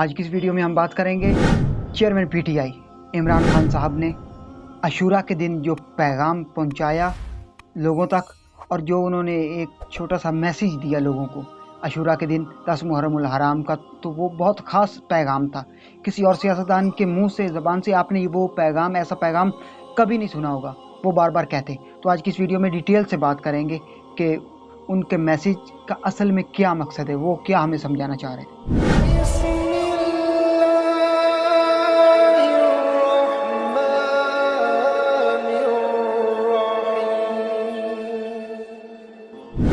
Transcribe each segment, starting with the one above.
आज की इस वीडियो में हम बात करेंगे चेयरमैन पीटीआई इमरान खान साहब ने आशूरा के दिन जो पैगाम पहुंचाया लोगों तक और जो उन्होंने एक छोटा सा मैसेज दिया लोगों को आशूरा के दिन 10 मुहर्रमुल हराम का, तो वो बहुत ख़ास पैगाम था। किसी और सियासतदान के मुंह से ज़बान से आपने वो पैगाम, ऐसा पैगाम कभी नहीं सुना होगा। वो बार बार कहते। तो आज की इस वीडियो में डिटेल से बात करेंगे कि उनके मैसेज का असल में क्या मकसद है, वो क्या हमें समझाना चाह रहे थे।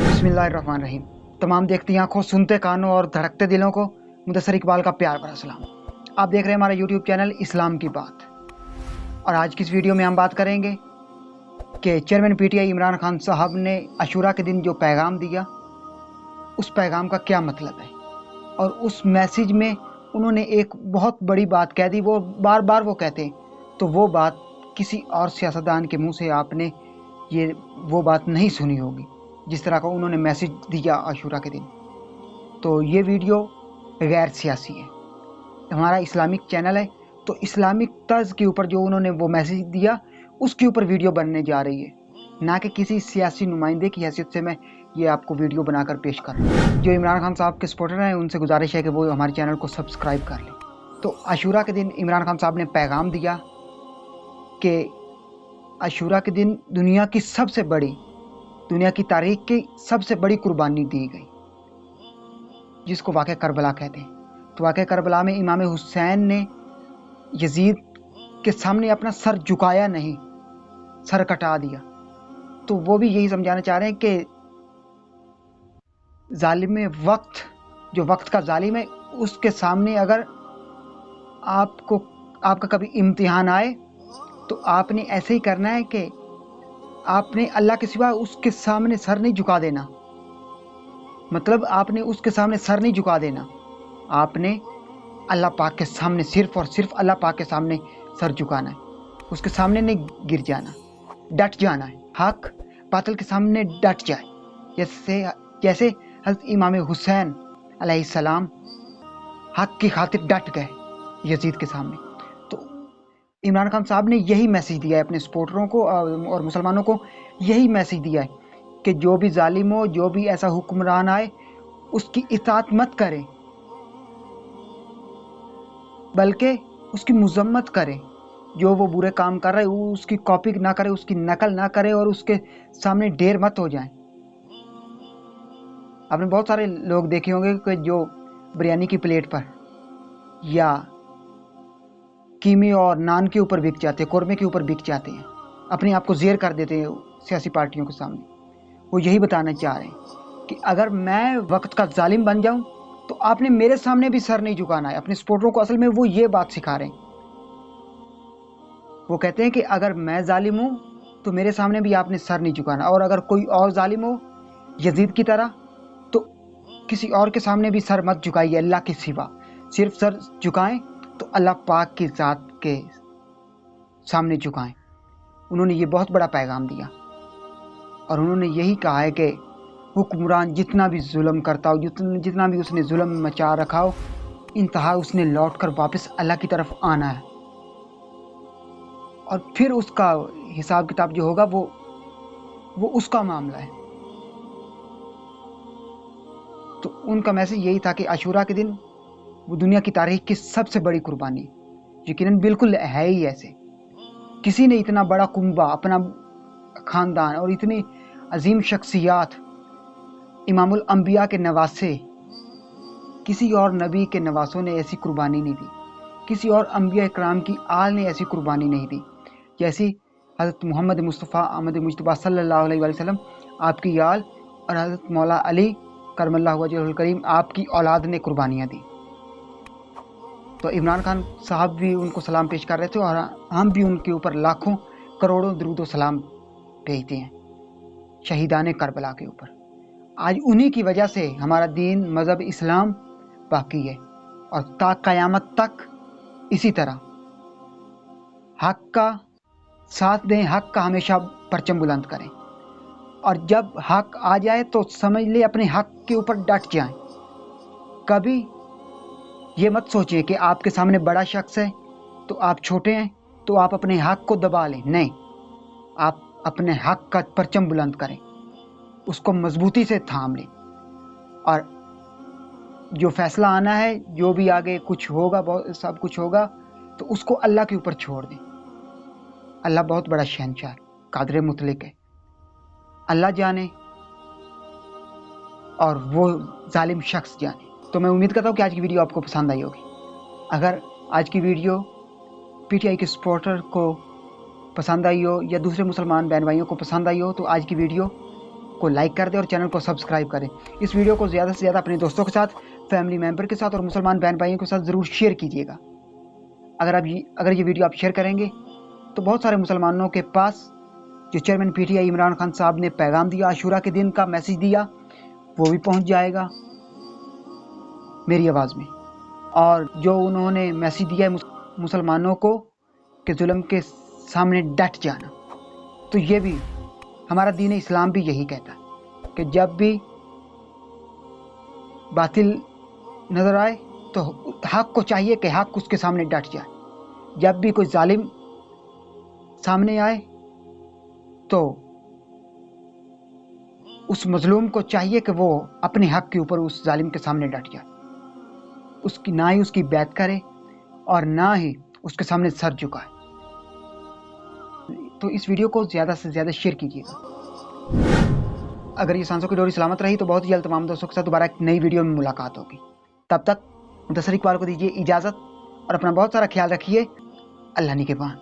बिस्मिल्लाहिर्रहमानिर्रहीम। तमाम देखती आंखों, सुनते कानों और धड़कते दिलों को मुदस्सर इकबाल का प्यार भरा सलाम। आप देख रहे हैं हमारा यूट्यूब चैनल इस्लाम की बात। और आज की इस वीडियो में हम बात करेंगे कि चेयरमैन पीटीआई इमरान खान साहब ने आशूरा के दिन जो पैगाम दिया, उस पैगाम का क्या मतलब है। और उस मैसेज में उन्होंने एक बहुत बड़ी बात कह दी। वो बार बार वो कहते हैं, तो वो बात किसी और सियासतदान के मुंह से आपने वो बात नहीं सुनी होगी, जिस तरह का उन्होंने मैसेज दिया आशूरा के दिन। तो ये वीडियो गैर सियासी है, हमारा इस्लामिक चैनल है, तो इस्लामिक तर्ज के ऊपर जो उन्होंने वो मैसेज दिया उसके ऊपर वीडियो बनने जा रही है, ना कि किसी सियासी नुमाइंदे की हैसियत से मैं ये आपको वीडियो बनाकर पेश कर रहा हूँ। जो इमरान खान साहब के सपोर्टर हैं उनसे गुजारिश है कि वो हमारे चैनल को सब्सक्राइब कर लें। तो आशूरा के दिन इमरान खान साहब ने पैगाम दिया कि आशूरा के दिन दुनिया की तारीख की सबसे बड़ी कुर्बानी दी गई, जिसको वाक़या करबला कहते हैं। तो वाक़या करबला में इमाम हुसैन ने यजीद के सामने अपना सर झुकाया नहीं, सर कटा दिया। तो वो भी यही समझाना चाह रहे हैं कि जालिम वक्त, जो वक्त का जालिम है, उसके सामने अगर आपका कभी इम्तिहान आए तो आपने ऐसे ही करना है कि आपने अल्लाह के सिवा उसके सामने सर नहीं झुका देना। मतलब आपने उसके सामने सर नहीं झुका देना, आपने अल्लाह पाक के सामने सिर्फ और सिर्फ अल्लाह पाक के सामने सर झुकाना है। उसके सामने नहीं गिर जाना, डट जाना है। हक बातिल के सामने डट जाए, जैसे हज़रत इमाम हुसैन अलैहिस्सलाम हक की खातिर डट गए यजीद के सामने। तो इमरान खान साहब ने यही मैसेज दिया है अपने सपोर्टरों को और मुसलमानों को, यही मैसेज दिया है कि जो भी जालिम हो, जो भी ऐसा हुक्मरान आए, उसकी इताअत मत करें, बल्कि उसकी मुज़म्मत करें। जो वो बुरे काम कर रहे हैं उसकी कॉपी ना करें, उसकी नकल ना करें और उसके सामने ढेर मत हो जाएं। आपने बहुत सारे लोग देखे होंगे कि जो बिरयानी की प्लेट पर या कीमे और नान के ऊपर बिक जाते हैं, कौरमे के ऊपर बिक जाते हैं, अपने आप को ज़ेर कर देते हैं सियासी पार्टियों के सामने। वो यही बताना चाह रहे हैं कि अगर मैं वक्त का जालिम बन जाऊं तो आपने मेरे सामने भी सर नहीं झुकाना है। अपने सपोर्टरों को असल में वो ये बात सिखा रहे हैं। वो कहते हैं कि अगर मैं जालिम हूं तो मेरे सामने भी आपने सर नहीं झुकाना, और अगर कोई और जालिम हो यजीद की तरह तो किसी और के सामने भी सर मत झुकाइए अल्लाह के सिवा। सिर्फ सर झुकाएं तो अल्लाह पाक की ज़ात के सामने झुकाएं। उन्होंने ये बहुत बड़ा पैगाम दिया और उन्होंने यही कहा है कि हुक्मरान जितना भी जुल्म करता हो, जितना भी उसने जुल्म मचा रखा हो, इंतहा उसने लौट कर वापस अल्लाह की तरफ आना है, और फिर उसका हिसाब किताब जो होगा वो उसका मामला है। तो उनका मैसेज यही था कि आशूरा के दिन वो दुनिया की तारीख की सबसे बड़ी कुर्बानी, यकीनन बिल्कुल है ही ऐसे। किसी ने इतना बड़ा कुंबा, अपना ख़ानदान और इतनी अजीम शख्सियात, इमामुल अंबिया के नवासे, किसी और नबी के नवासों ने ऐसी कुर्बानी नहीं दी, किसी और अंबिया इकराम की आल ने ऐसी कुर्बानी नहीं दी जैसी हज़रत मोहम्मद मुस्तफ़ा अहमद मुजतबा सल्लल्लाहु अलैहि वसल्लम आपकी आल और हज़रत मौला अली करमल्लाहु वजहुल करीम आपकी औलाद ने कुर्बानियाँ दी। तो इमरान खान साहब भी उनको सलाम पेश कर रहे थे और हम भी उनके ऊपर लाखों करोड़ों दरूद व सलाम भेजते हैं शहीदान करबला के ऊपर। आज उन्हीं की वजह से हमारा दीन मज़हब इस्लाम बाकी है, और ता क़यामत तक इसी तरह हक़ का साथ दें, हक़ का हमेशा परचम बुलंद करें, और जब हक़ आ जाए तो समझ ले अपने हक़ के ऊपर डट जाएं। कभी یہ مت سوچیں کہ آپ کے سامنے بڑا شخص ہے تو آپ چھوٹے ہیں تو آپ اپنے حق کو دبا لیں. نہیں، آپ اپنے حق کا پرچم بلند کریں، اس کو مضبوطی سے تھام لیں، اور جو فیصلہ آنا ہے، جو بھی آگے کچھ ہوگا، سب کچھ ہوگا، تو اس کو اللہ کے اوپر چھوڑ دیں. اللہ بہت بڑا شہنشاہ ہے، قادر مطلق ہے. اللہ جانے اور وہ ظالم شخص جانے. تو میں امید کرتا ہوں کہ آج کی ویڈیو آپ کو پسند آئی ہوگی. اگر آج کی ویڈیو پی ٹی آئی کے سپورٹر کو پسند آئی ہو یا دوسرے مسلمان بہن بھائیوں کو پسند آئی ہو تو آج کی ویڈیو کو لائک کر دیں اور چینل کو سبسکرائب کریں. اس ویڈیو کو زیادہ سے زیادہ اپنے دوستوں کے ساتھ، فیملی ممبر کے ساتھ اور مسلمان بہن بھائیوں کے ساتھ ضرور شیئر کیجیے گا. اگر یہ ویڈیو آپ شیئر کریں گے تو بہت سارے مسلمانوں کے پاس جو chairman P T I Imran Khan صاحب نے پیغام دیا، عاشورہ کے دن کا میسج دیا، وہ بھی پہنچ جائے گا میری آواز میں. اور جو انہوں نے میسج دیا ہے مسلمانوں کو کہ ظلم کے سامنے ڈٹ جانا، تو یہ بھی ہمارا دین اسلام بھی یہی کہتا ہے کہ جب بھی باطل نظر آئے تو حق کو چاہیے کہ حق اس کے سامنے ڈٹ جائے. جب بھی کوئی ظالم سامنے آئے تو اس مظلوم کو چاہیے کہ وہ اپنے حق کے اوپر اس ظالم کے سامنے ڈٹ جائے، نہ ہی اس کی بیعت کرے اور نہ ہی اس کے سامنے سر جھکائے. تو اس ویڈیو کو زیادہ سے زیادہ شیئر کیجیے گا. اگر یہ سانسوں کی ڈوری سلامت رہی تو بہت جلد تمام دوستوں کے ساتھ دوبارہ ایک نئی ویڈیو میں ملاقات ہوگی. تب تک مدثر اقبال کو دیجیے اجازت اور اپنا بہت سارا خیال رکھیے. اللہ نگہبان.